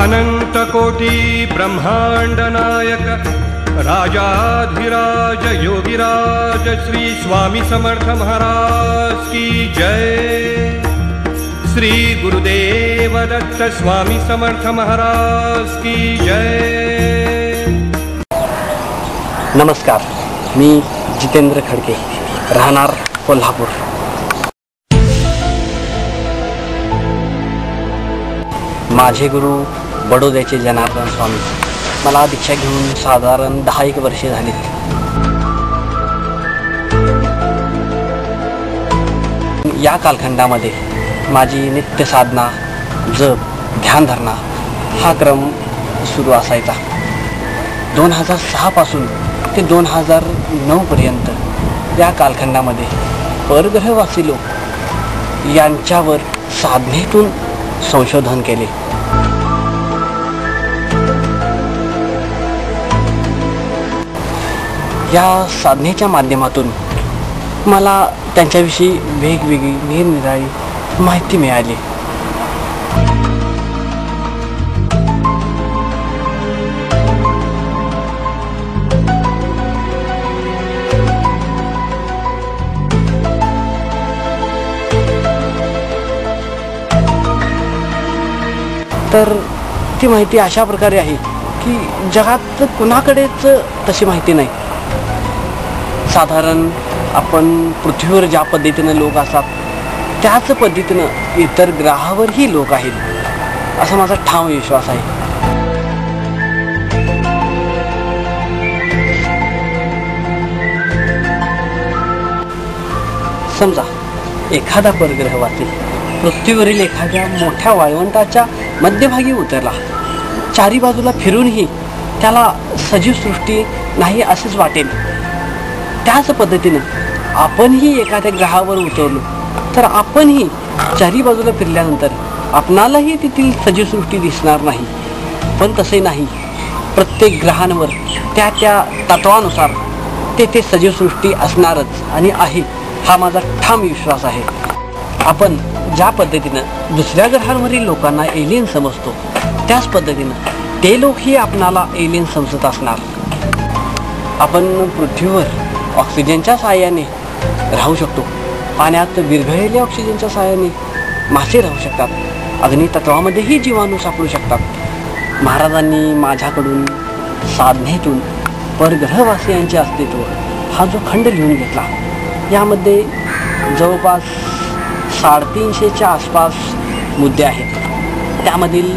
अनंत कोटी ब्रह्मांड नायक राजाधिराज योगिराज श्री स्वामी समर्थ महाराज की जय। श्री गुरुदेव दत्त स्वामी समर्थ महाराज की जय। नमस्कार, मी जितेंद्र खडके, राहणार कोल्हापूर। माझे गुरु बडोद्याचे जनार्दन स्वामी मला दीक्षा घेऊन साधारण 10 वर्षे झालीत। या कालखंडामध्ये माझी नित्य साधना, जप, ध्यानधारणा हा क्रम सुरू असायचा। 2006 पासून ते 2009 पर्यंत या कालखंडामध्ये परग्रहवासी लोक यांच्यावर साधनेतून संशोधन केले। या साधनेच्या माध्यमातून मला त्यांच्याविषयी वेगवेगळी निरनिराळी माहिती मिळाली। तर ती माहिती अशा प्रकारे आहे की जगात कुणाकडेच तशी माहिती नाही। साधारण आपण पृथ्वीवर ज्या पद्धतीने लोक असतात त्याच पद्धतीनं इतर ग्रहावरही लोक आहेत असा माझा ठाम विश्वास आहे। समजा एखादा परग्रहवासी पृथ्वीवरील एखाद्या मोठ्या वाळवंटाच्या मध्यभागी उतरला, चारी बाजूला फिरूनही त्याला सजीव सृष्टी नाही असेच वाटेल। त्याच पद्धतीनं आपणही एखाद्या ग्रहावर उतरलो तर आपणही चारी बाजूला फिरल्यानंतर आपणालाही तिथील सजीव सृष्टी दिसणार नाही। पण तसे नाही, प्रत्येक ग्रहांवर त्या त्या तत्वानुसार तेथे सजीव सृष्टी असणारच आणि आहे हा माझा ठाम विश्वास आहे। आपण ज्या पद्धतीनं दुसऱ्या ग्रहांवरील लोकांना एलियन समजतो त्याच पद्धतीनं ते लोकही आपणाला एलियन समजत असणार। आपण पृथ्वीवर ऑक्सिजनच्या सहाय्याने राहू शकतो, पाण्यात विरघळलेल्या ऑक्सिजनच्या सहाय्याने मासे राहू शकतात, अग्नितत्वामध्येही जीवाणू सापडू शकतात। महाराजांनी माझ्याकडून साधनेतून परग्रहवासियांचे अस्तित्व हा जो खंड लिहून घेतला, यामध्ये जवळपास 350च्या आसपास मुद्दे आहेत। त्यामधील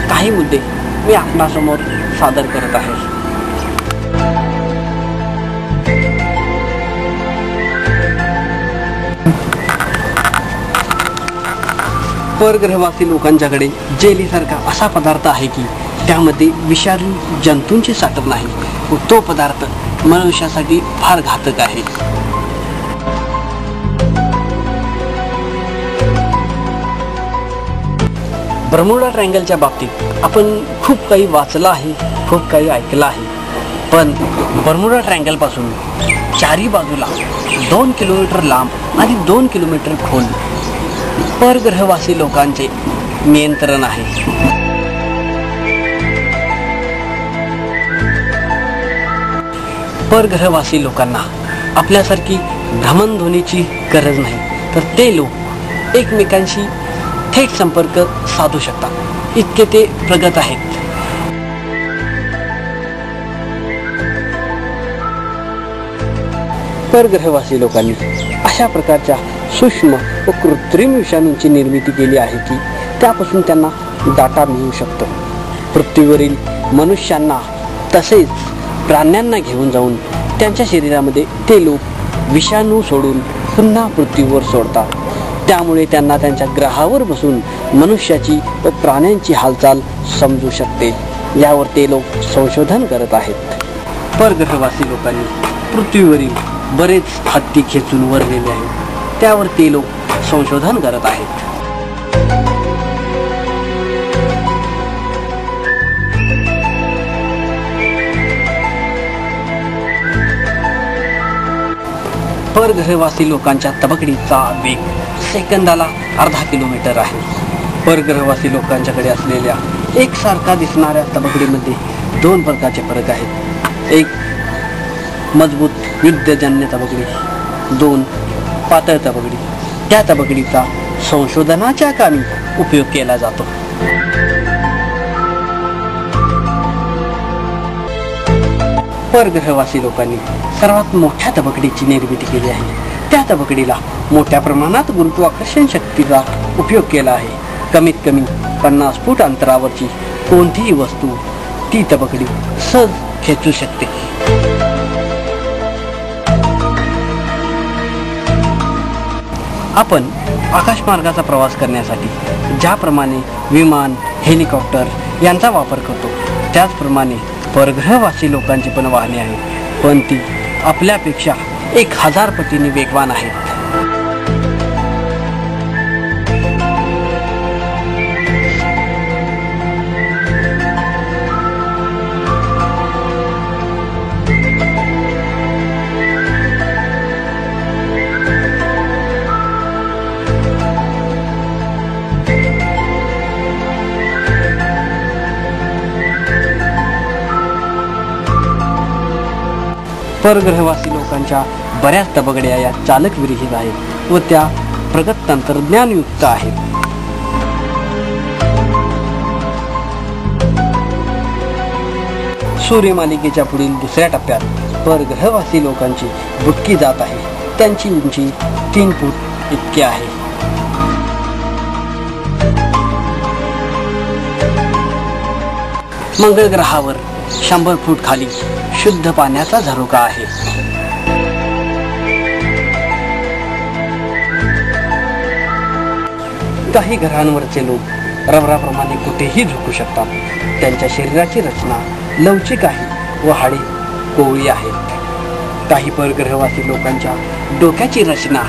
काही मुद्दे मी आपणासमोर सादर करत आहे। परग्रहवासी लोकांच्याकडे जेलीसारखा असा पदार्थ आहे की त्यामध्ये विषारी जंतूंची साठवण नाही व तो पदार्थ मनुष्यासाठी फार घातक आहे। बर्मुडा ट्रायंगलच्या बाबतीत आपण खूप काही वाचलं आहे, खूप काही ऐकलं आहे, पण बर्मुडा ट्रायंगलपासून चारी बाजूला 2 किलोमीटर लांब आणि 2 किलोमीटर खोल परग्रहवासी लोकांचे नियंत्रण आहे। परग्रहवासी लोकांना आपल्यासारखी भ्रमणध्वनीची गरज नाही, तर ते लोक एकमेकांशी थेट संपर्क साधू शकतात, इतके ते प्रगत आहेत। परग्रहवासी लोकांनी अशा प्रकारच्या सूक्ष्म व कृत्रिम विषाणूंची निर्मिती केली आहे की त्यापासून त्यांना डाटा मिळू शकतो। पृथ्वीवरील मनुष्यांना तसेच प्राण्यांना घेऊन जाऊन त्यांच्या शरीरामध्ये ते लोक विषाणू सोडून पुन्हा पृथ्वीवर सोडतात। त्यामुळे त्यांना त्यांच्या ग्रहावर बसून मनुष्याची व प्राण्यांची हालचाल समजू शकते। यावर ते लोक संशोधन करत आहेत। परग्रहवासी लोकांनी पृथ्वीवरील बरेच हत्ती खेचून वरलेले आहेत, त्यावर ते लोक संशोधन करत आहेत। परग्रहवासी लोकांच्या तबकडीचा वेग सेकंदाला अर्धा किलोमीटर आहे। परग्रहवासी लोकांच्याकडे असलेल्या एकसारखा दिसणाऱ्या तबकडीमध्ये दोन प्रकारचे फरक आहेत. एक मजबूत युद्धजन्य तबकडी, दोन पातळ तबकडी. त्या तबकडीचा संशोधनाच्या कामी उपयोग केला जातो. परग्रहवासी लोकांनी सर्वात मोठ्या तबकडीची निर्मिती केली आहे. त्या तबकडीला मोठ्या प्रमाणात गुरुत्वाकर्षण शक्तीचा उपयोग केला आहे. कमीत कमी 50 फूट अंतरावरची कोणतीही वस्तू ती तबकडी सहज खेचू शकते. आपण आकाशमार्गाचा प्रवास करण्यासाठी ज्याप्रमाणे विमान, हेलिकॉप्टर यांचा वापर करतो, त्याचप्रमाणे परग्रहवासी लोकांची पण वाहने आहेत, पण ती आपल्यापेक्षा 1000 पटीने वेगवान आहेत. परग्रहवासी लोकांच्या बऱ्याच तबकड्या या चालक विरहित आहेत व त्या प्रगत तंत्रज्ञानयुक्त आहेत. सूर्यमालिकेच्या पुढील दुसऱ्या टप्प्यात परग्रहवासी लोकांची बुटकी जात आहे. त्यांची उंची 3 फूट इतकी आहे. मंगळ ग्रहावर 100 फूट खाली शुद्ध पाण्याचा झरोका आहे. काही ग्रहांवरचे लोक रबराप्रमाणे कुठेही झुकू शकतात. त्यांच्या शरीराची रचना लवचिक आहे व हाडे कोवळी आहेत. काही परग्रहवासी लोकांच्या डोक्याची रचना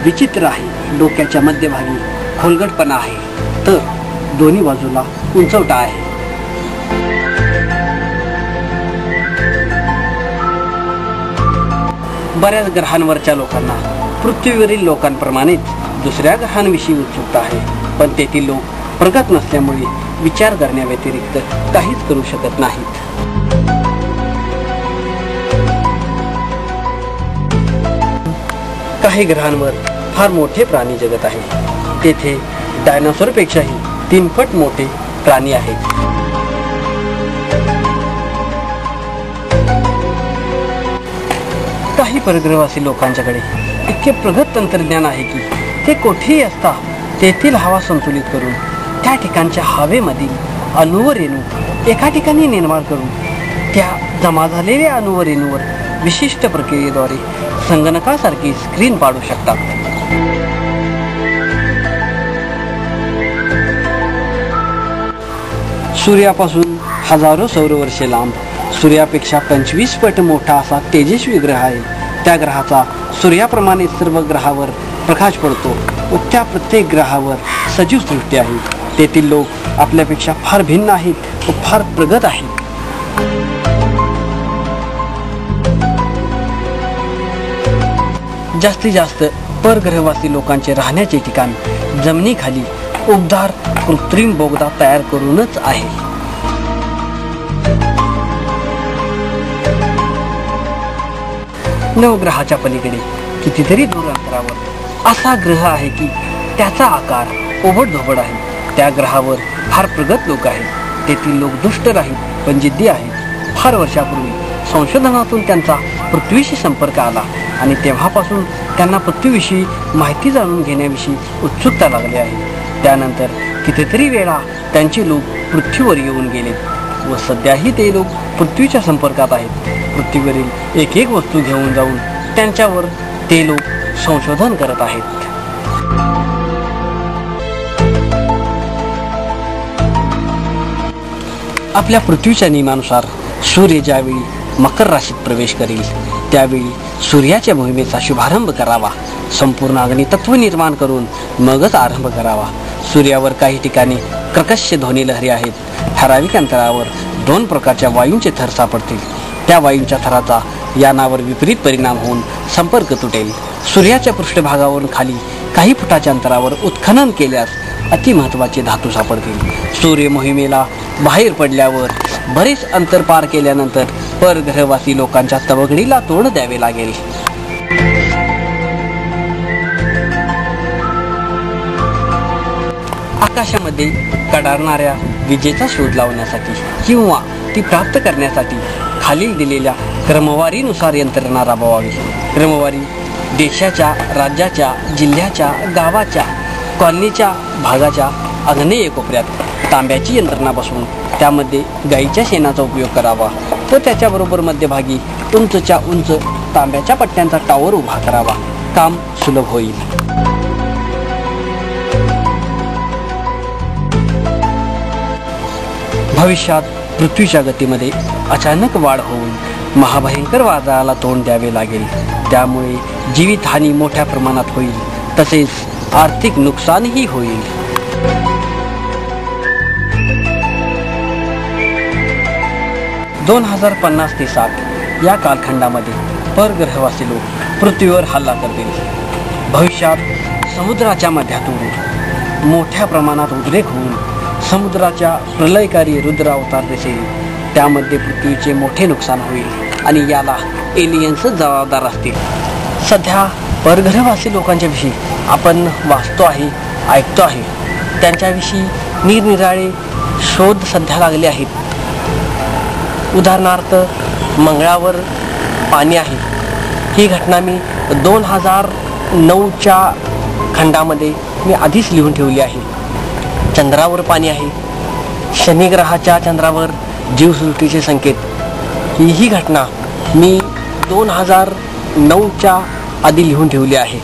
विचित्र आहे. डोक्याच्या मध्यभागी खोलगटपणा आहे तर दोन्ही बाजूला उंचवटा आहे. बऱ्याच ग्रहांवरच्या लोकांना पृथ्वीवरील लोकांप्रमाणेच दुसऱ्या ग्रहांविषयी उत्सुकता आहे, पण तेथील लोक प्रगत नसल्यामुळे विचार करण्याव्यतिरिक्त काहीच करू शकत नाहीत. काही ग्रहांवर फार मोठे प्राणी जगत आहे. तेथे डायनासोरपेक्षाही 3 पट मोठे प्राणी आहेत. काही परग्रहवासी लोकांच्याकडे इतके प्रगत तंत्रज्ञान आहे की ते कोठेही असता तेथील हवा संतुलित करून त्या ठिकाणच्या हवेमधील अणु व रेणू एका ठिकाणी निर्माण करून त्या जमा झालेल्या अणु व रेणूवर विशिष्ट प्रक्रियेद्वारे संगणकासारखी स्क्रीन पाडू शकतात. सूर्यापासून हजारो सौरवर्षे लांब सूर्यापेक्षा 25 पट मोठा असा तेजस्वी ग्रह आहे. त्या ग्रहाचा सूर्याप्रमाणे सर्व ग्रहावर प्रकाश पडतो व त्या प्रत्येक ग्रहावर सजीव सृष्टी आहे. तेथील लोक आपल्यापेक्षा फार भिन्न आहेत व फार प्रगत आहेत. जास्तीत जास्त परग्रहवासी लोकांचे राहण्याचे ठिकाण जमिनीखाली उबदार कृत्रिम बोगदा तयार करूनच आहे. नवग्रहाच्या पलीकडे कितीतरी दूर अंतरावर असा ग्रह आहे की त्याचा आकार ओबडधोबड आहे. त्या ग्रहावर फार प्रगत लोक आहेत. तेथील लोक दुष्ट नाहीत पण जिद्दी आहेत. फार वर्षापूर्वी संशोधनातून त्यांचा पृथ्वीशी संपर्क आला आणि तेव्हापासून त्यांना पृथ्वीविषयी माहिती जाणून घेण्याविषयी उत्सुकता लागली आहे. त्यानंतर कितीतरी वेळा त्यांचे लोक पृथ्वीवर येऊन गेले व सध्याही ते लोक पृथ्वीच्या संपर्कात आहेत. पृथ्वीवरील एक एक वस्तू घेऊन जाऊन त्यांच्यावर ते लोक संशोधन करत आहेत. आपल्या पृथ्वीच्या नियमानुसार सूर्य ज्यावेळी मकर राशीत प्रवेश करेल त्यावेळी सूर्याच्या मोहिमेचा शुभारंभ करावा. संपूर्ण अग्नितत्व निर्माण करून मगच आरंभ करावा. सूर्यावर काही ठिकाणी कर्कश ध्वनिलहरी आहेत. ठराविक अंतरावर 2 प्रकारच्या वायूंचे थर सापडतील. त्या वायूंच्या थराचा यानावर विपरीत परिणाम होऊन संपर्क तुटेल. सूर्याच्या पृष्ठभागावरून खाली काही फुटाच्या अंतरावर उत्खनन केल्यास अतिमहत्त्वाचे धातू सापडतील. सूर्य मोहिमेला बाहेर पडल्यावर बरेच अंतर पार केल्यानंतर परग्रहवासी लोकांच्या तवगडीला तोंड द्यावे लागेल. आकाशामध्ये कडारणाऱ्या विजेचा शोध लावण्यासाठी किंवा ती प्राप्त करण्यासाठी खालील दिलेल्या क्रमवारीनुसार यंत्रणा राबवावी. क्रमवारी देशाच्या, राज्याच्या, जिल्ह्याच्या, गावाच्या, कॉलनीच्या भागाच्या आग्नेय कोपऱ्यात तांब्याची यंत्रणा बसवून त्यामध्ये गाईच्या शेणाचा उपयोग करावा व त्याच्याबरोबर मध्यभागी उंचच्या उंच तांब्याच्या पट्ट्यांचा टावर उभा करावा. काम सुलभ होईल. भविष्यात पृथ्वीच्या गतीमध्ये अचानक वाढ होऊन महाभयंकर वादळाला तोंड द्यावे लागेल. त्यामुळे जीवितहानी मोठ्या प्रमाणात होईल, तसेच आर्थिक नुकसानही होईल. दोन 2050 ते 60 या कालखंडामध्ये परग्रहवासी लोक पृथ्वीवर हल्ला करतील. भविष्यात समुद्राच्या मध्यातून मोठ्या प्रमाणात उद्रेक होऊन समुद्राच्या प्रलयकारी रुद्र अवतार दिसेल. त्यामध्ये पृथ्वीचे मोठे नुकसान होईल आणि याला एलियन्सच जबाबदार असतील. सध्या परग्रहवासी लोकांच्या विषयी आपण वाचतो आहे, ऐकतो आहे. त्यांच्याविषयी निरनिराळे शोध सध्या लागले आहेत. उदाहरणार्थ मंगळावर पाणी आहे. ही घटना मी 2009च्या खंडामध्ये मी आधीच लिहून ठेवली आहे. चंद्रावर पाणी आहे. शनिग्रहाच्या चंद्रावर जीवसृष्टीचे संकेत. ही घटना मी 2009च्या आधी लिहून ठेवली आहे.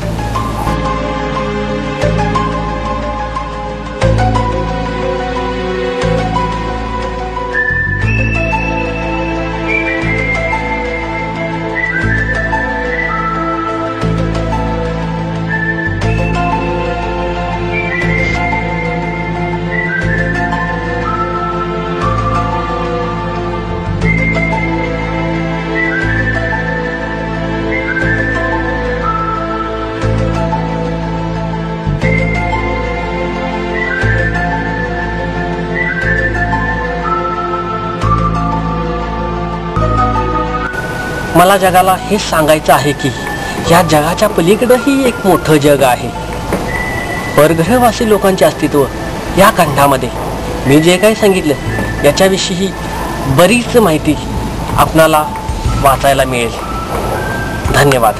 मला जगाला हेच सांगायचं आहे की या जगाच्या पलीकडेही एक मोठं जग आहे. परग्रहवासी लोकांचे अस्तित्व या खंडामध्ये मी जे काही सांगितलं याच्याविषयी बरीच माहिती आपणाला वाचायला मिळेल. धन्यवाद.